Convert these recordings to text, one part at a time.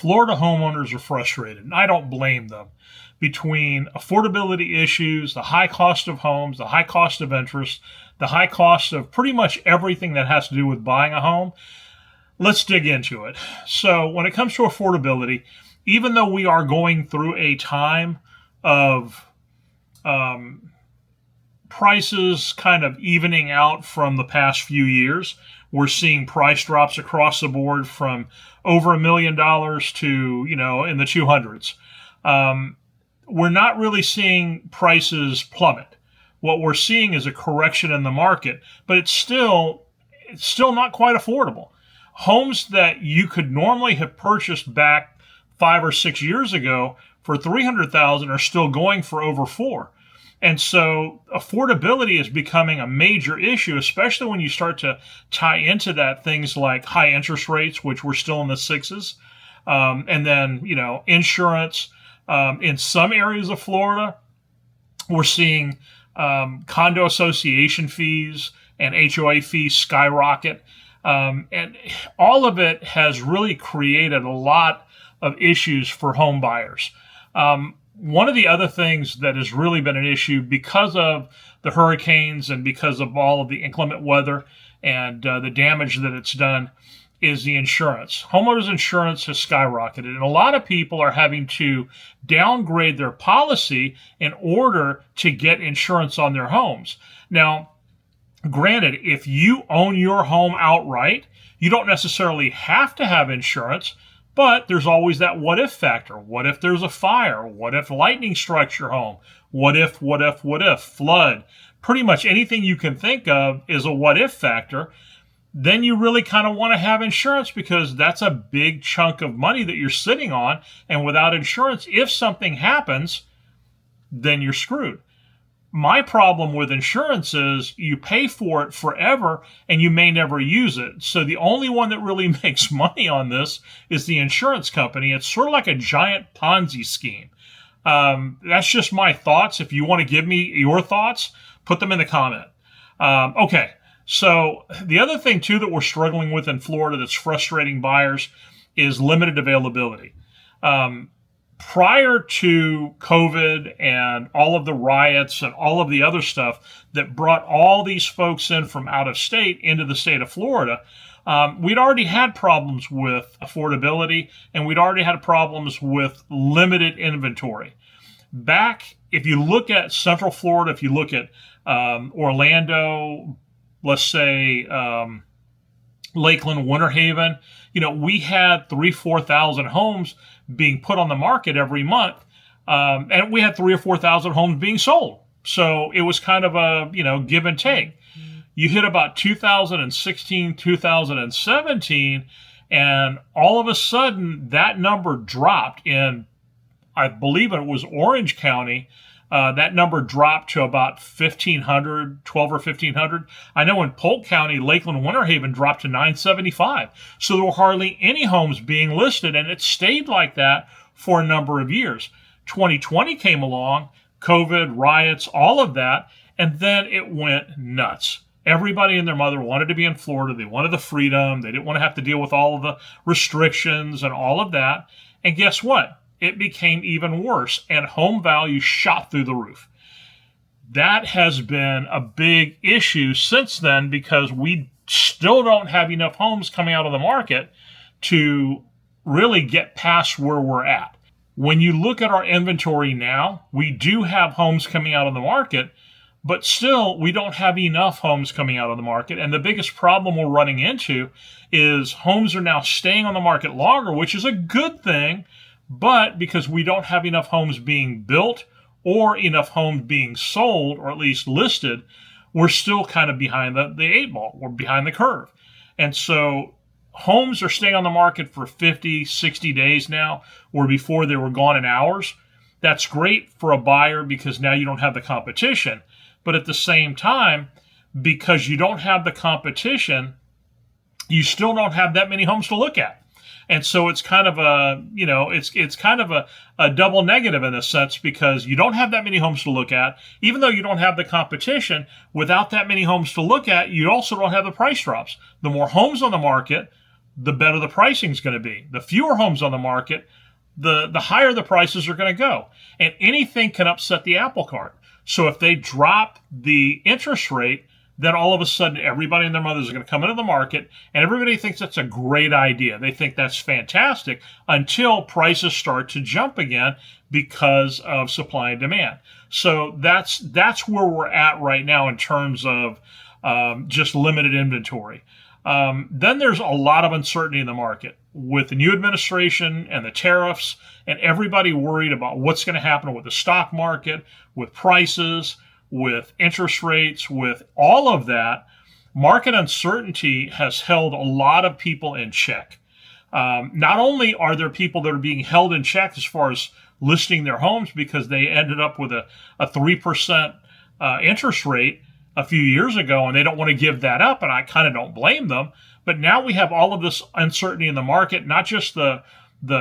Florida homeowners are frustrated, and I don't blame them. Between affordability issues, the high cost of homes, the high cost of interest, the high cost of pretty much everything that has to do with buying a home, let's dig into it. So when it comes to affordability, even though we are going through a time of prices kind of evening out from the past few years, we're seeing price drops across the board from over $1 million to, in the 200s. We're not really seeing prices plummet. What we're seeing is a correction in the market, but it's still not quite affordable. Homes that you could normally have purchased back 5 or 6 years ago for $300,000 are still going for over $4 million. And so affordability is becoming a major issue, especially when you start to tie into that things like high interest rates, which we're still in the sixes, and then, insurance. In some areas of Florida, we're seeing condo association fees and HOA fees skyrocket. And all of it has really created a lot of issues for home buyers. One of the other things that has really been an issue because of the hurricanes and because of all of the inclement weather and the damage that it's done is the insurance. Homeowners insurance has skyrocketed, and a lot of people are having to downgrade their policy in order to get insurance on their homes. Now, granted, if you own your home outright, you don't necessarily have to have insurance, but there's always that what if factor. What if there's a fire? What if lightning strikes your home? What if, flood? Pretty much anything you can think of is a what if factor. Then you really kind of want to have insurance because that's a big chunk of money that you're sitting on. And without insurance, if something happens, then you're screwed. My problem with insurance is you pay for it forever and you may never use it. So the only one that really makes money on this is the insurance company. It's sort of like a giant Ponzi scheme. That's just my thoughts. If you want to give me your thoughts, put them in the comment. Okay. So the other thing too that we're struggling with in Florida that's frustrating buyers is limited availability. Prior to COVID and all of the riots and all of the other stuff that brought all these folks in from out of state into the state of Florida, we'd already had problems with affordability and we'd already had problems with limited inventory. Back, if you look at Central Florida, if you look at Orlando, let's say Lakeland, Winter Haven, we had 4,000 homes being put on the market every month. And we had 3,000 or 4,000 homes being sold. So it was kind of a, give and take. You hit about 2016, 2017, and all of a sudden that number dropped in, I believe it was Orange County. That number dropped to about 1,500, 12 or 1,500. I know in Polk County, Lakeland, Winter Haven dropped to 975. So there were hardly any homes being listed, and it stayed like that for a number of years. 2020 came along, COVID, riots, all of that, and then it went nuts. Everybody and their mother wanted to be in Florida. They wanted the freedom. They didn't want to have to deal with all of the restrictions and all of that. And guess what? It became even worse, and home values shot through the roof. That has been a big issue since then because we still don't have enough homes coming out of the market to really get past where we're at. When you look at our inventory now, we do have homes coming out of the market, but still we don't have enough homes coming out of the market. And the biggest problem we're running into is homes are now staying on the market longer, which is a good thing. But because we don't have enough homes being built or enough homes being sold, or at least listed, we're still kind of behind the eight ball. We're behind the curve. And so homes are staying on the market for 50, 60 days now, where before they were gone in hours. That's great for a buyer because now you don't have the competition. But at the same time, because you don't have the competition, you still don't have that many homes to look at. And so it's kind of a, it's kind of a double negative in a sense because you don't have that many homes to look at. Even though you don't have the competition, without that many homes to look at, you also don't have the price drops. The more homes on the market, the better the pricing is going to be. The fewer homes on the market, the higher the prices are going to go. And anything can upset the apple cart. So if they drop the interest rate, then all of a sudden everybody and their mothers are going to come into the market, and everybody thinks that's a great idea. They think that's fantastic until prices start to jump again because of supply and demand. So that's where we're at right now in terms of just limited inventory. Then there's a lot of uncertainty in the market with the new administration and the tariffs, and everybody worried about what's going to happen with the stock market, with prices, with interest rates, with all of that. Market uncertainty has held a lot of people in check. Not only are there people that are being held in check as far as listing their homes because they ended up with a 3% interest rate a few years ago, and they don't want to give that up, and I kind of don't blame them. But now we have all of this uncertainty in the market, not just the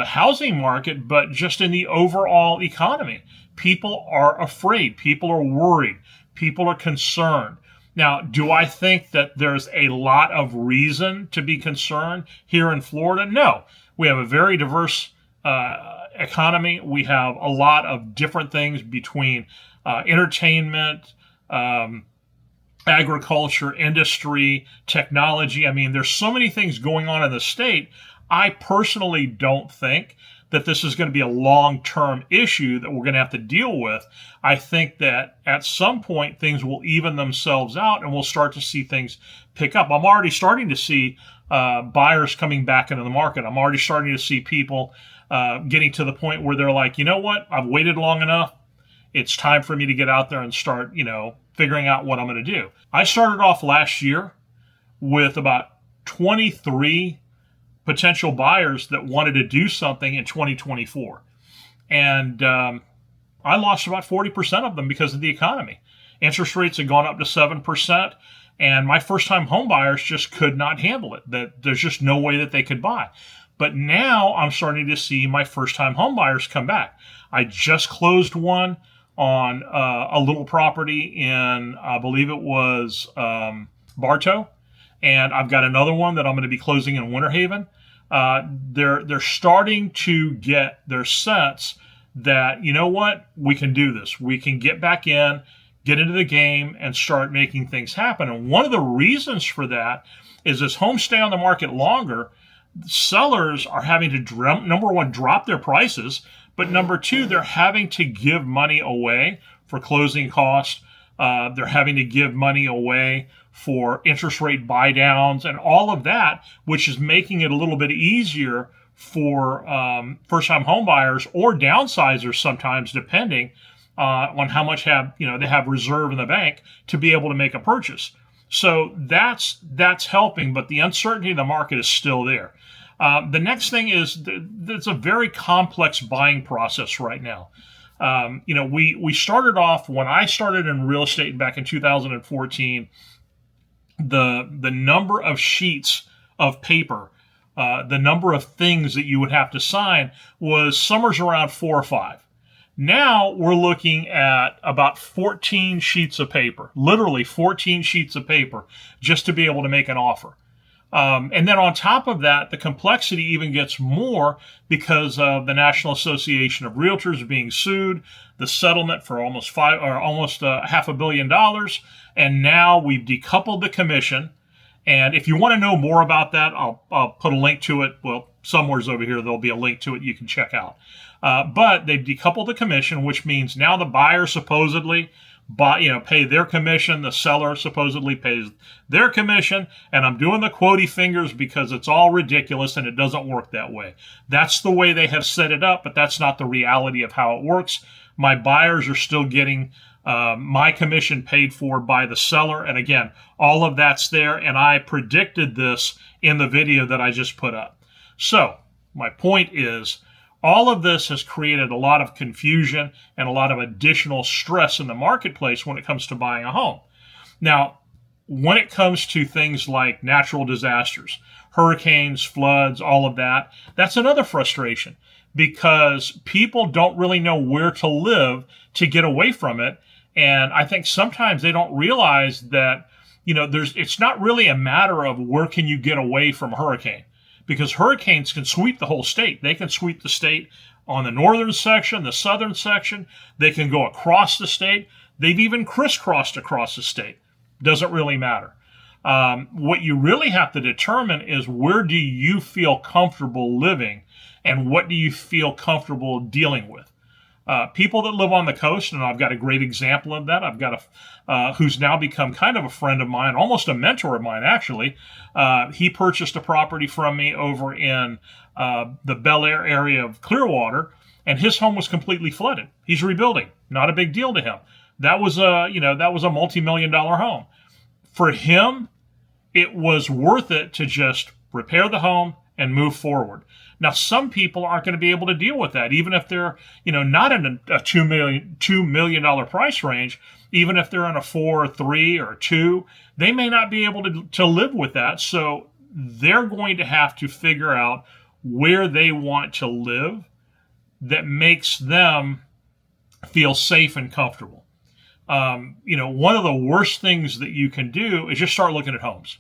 housing market, but just in the overall economy. People are afraid. People are worried. People are concerned. Now, do I think that there's a lot of reason to be concerned here in Florida? No. We have a very diverse economy. We have a lot of different things between entertainment, agriculture, industry, technology. I mean, there's so many things going on in the state. I personally don't think that this is going to be a long-term issue that we're going to have to deal with. I think that at some point things will even themselves out and we'll start to see things pick up. I'm already starting to see buyers coming back into the market. I'm already starting to see people getting to the point where they're like, you know what, I've waited long enough. It's time for me to get out there and start, figuring out what I'm going to do. I started off last year with about 23 potential buyers that wanted to do something in 2024. And I lost about 40% of them because of the economy. Interest rates had gone up to 7%, and my first-time home buyers just could not handle it. That there's just no way that they could buy. But now I'm starting to see my first-time home buyers come back. I just closed one on a little property in, I believe it was Bartow, and I've got another one that I'm going to be closing in Winter Haven. They're starting to get their sense that, you know what, we can do this. We can get back in, get into the game, and start making things happen. And one of the reasons for that is as homes stay on the market longer, sellers are having to, number one, drop their prices, but number two, they're having to give money away for closing costs. They're having to give money away for interest rate buy downs and all of that, which is making it a little bit easier for first-time home buyers or downsizers sometimes, depending on how much they have reserve in the bank to be able to make a purchase. So that's helping, but the uncertainty in the market is still there. The next thing is it's a very complex buying process right now. We started off when I started in real estate back in 2014. The number of sheets of paper, the number of things that you would have to sign was somewhere around 4 or 5. Now we're looking at about 14 sheets of paper, literally 14 sheets of paper, just to be able to make an offer. And then on top of that, the complexity even gets more because of the National Association of Realtors being sued, the settlement for almost $500 million, and now we've decoupled the commission. And if you want to know more about that, I'll put a link to it. Well, somewhere's over here there'll be a link to it you can check out. But they've decoupled the commission, which means now the buyer supposedly pay their commission, the seller supposedly pays their commission, and I'm doing the quotey fingers because it's all ridiculous and it doesn't work that way. That's the way they have set it up, but that's not the reality of how it works. My buyers are still getting my commission paid for by the seller, and again, all of that's there, and I predicted this in the video that I just put up. So my point is, all of this has created a lot of confusion and a lot of additional stress in the marketplace when it comes to buying a home. Now, when it comes to things like natural disasters, hurricanes, floods, all of that, that's another frustration because people don't really know where to live to get away from it. And I think sometimes they don't realize that, it's not really a matter of where can you get away from a hurricane. because hurricanes can sweep the whole state. They can sweep the state on the northern section, the southern section. They can go across the state. They've even crisscrossed across the state. Doesn't really matter. What you really have to determine is, where do you feel comfortable living and what do you feel comfortable dealing with? People that live on the coast, and I've got a great example of that. I've got who's now become kind of a friend of mine, almost a mentor of mine, actually. He purchased a property from me over in the Bel Air area of Clearwater, and his home was completely flooded. He's rebuilding. Not a big deal to him. That was a multi-million-dollar home. For him, it was worth it to just repair the home and move forward. Now, some people aren't going to be able to deal with that, even if they're, not in a $2 million price range. Even if they're in a 4 or 3 or 2, they may not be able to live with that. So they're going to have to figure out where they want to live that makes them feel safe and comfortable. One of the worst things that you can do is just start looking at homes.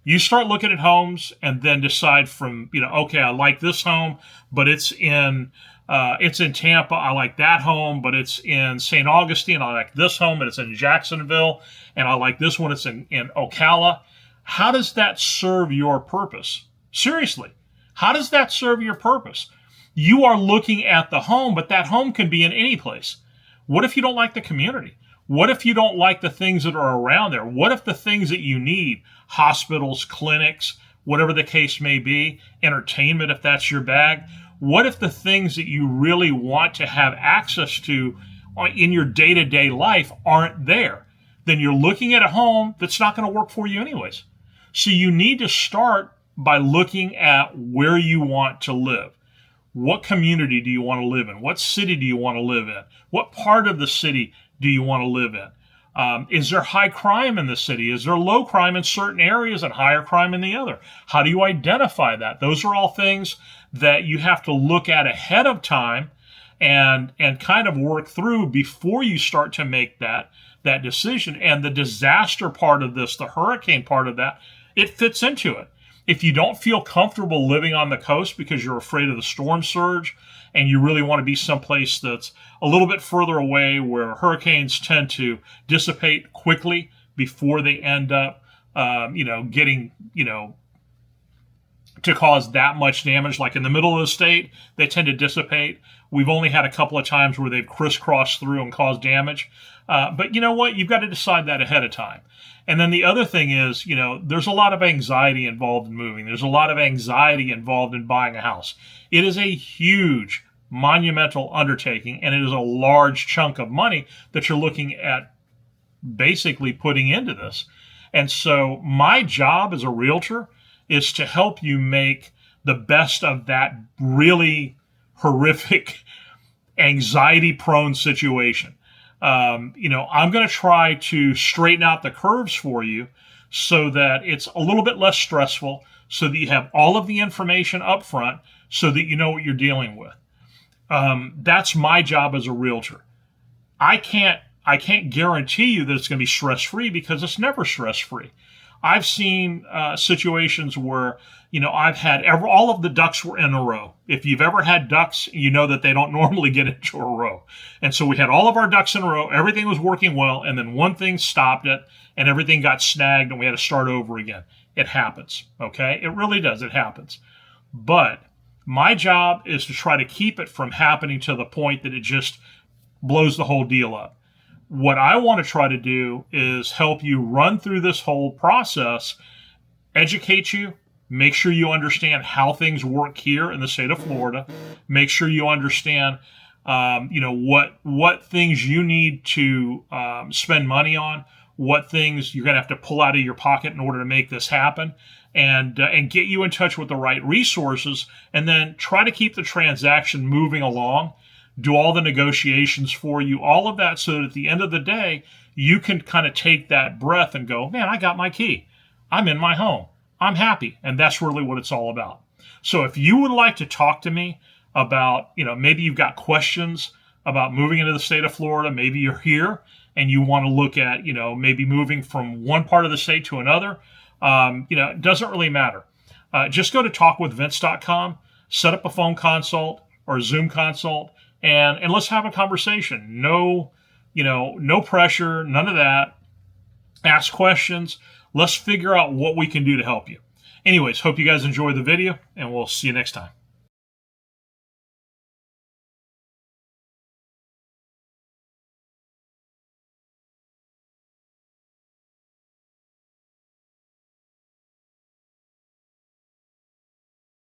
You start looking at homes and then decide from, okay, I like this home, but it's in Tampa. I like that home, but it's in St. Augustine. I like this home, but it's in Jacksonville. And I like this one, it's in Ocala. How does that serve your purpose? Seriously, how does that serve your purpose? You are looking at the home, but that home can be in any place. What if you don't like the community? What if you don't like the things that are around there? What if the things that you need, hospitals, clinics, whatever the case may be, entertainment if that's your bag, what if the things that you really want to have access to in your day-to-day life aren't there? Then you're looking at a home that's not going to work for you anyways. So you need to start by looking at where you want to live. What community do you want to live in? What city do you want to live in? What part of the city do you want to live in? Is there high crime in the city? Is there low crime in certain areas and higher crime in the other? How do you identify that? Those are all things that you have to look at ahead of time and kind of work through before you start to make that decision. And the disaster part of this, the hurricane part of that, it fits into it. If you don't feel comfortable living on the coast because you're afraid of the storm surge and you really want to be someplace that's a little bit further away where hurricanes tend to dissipate quickly before they end up, getting, to cause that much damage, like in the middle of the state, they tend to dissipate. We've only had a couple of times where they've crisscrossed through and caused damage. But you know what? You've got to decide that ahead of time. And then the other thing is, there's a lot of anxiety involved in moving. There's a lot of anxiety involved in buying a house. It is a huge, monumental undertaking, and it is a large chunk of money that you're looking at basically putting into this. And so my job as a realtor is to help you make the best of that really horrific, anxiety-prone situation. I'm going to try to straighten out the curves for you so that it's a little bit less stressful, so that you have all of the information up front, so that you know what you're dealing with. That's my job as a realtor. I can't guarantee you that it's going to be stress-free, because it's never stress-free. I've seen situations where, I've had all of the ducks were in a row. If you've ever had ducks, you know that they don't normally get into a row. And so we had all of our ducks in a row. Everything was working well. And then one thing stopped it and everything got snagged and we had to start over again. It happens. Okay. It really does. It happens. But my job is to try to keep it from happening to the point that it just blows the whole deal up. What I want to try to do is help you run through this whole process, educate you, make sure you understand how things work here in the state of Florida, make sure you understand, what things you need to spend money on, what things you're going to have to pull out of your pocket in order to make this happen, and get you in touch with the right resources, and then try to keep the transaction moving along. Do all the negotiations for you, all of that, so that at the end of the day, you can kind of take that breath and go, man, I got my key. I'm in my home. I'm happy. And that's really what it's all about. So if you would like to talk to me about, maybe you've got questions about moving into the state of Florida, maybe you're here and you want to look at, maybe moving from one part of the state to another, it doesn't really matter. just go to talkwithvince.com, set up a phone consult or a Zoom consult, and let's have a conversation. No, no pressure, none of that. Ask questions. Let's figure out what we can do to help you. Anyways, hope you guys enjoy the video, and we'll see you next time.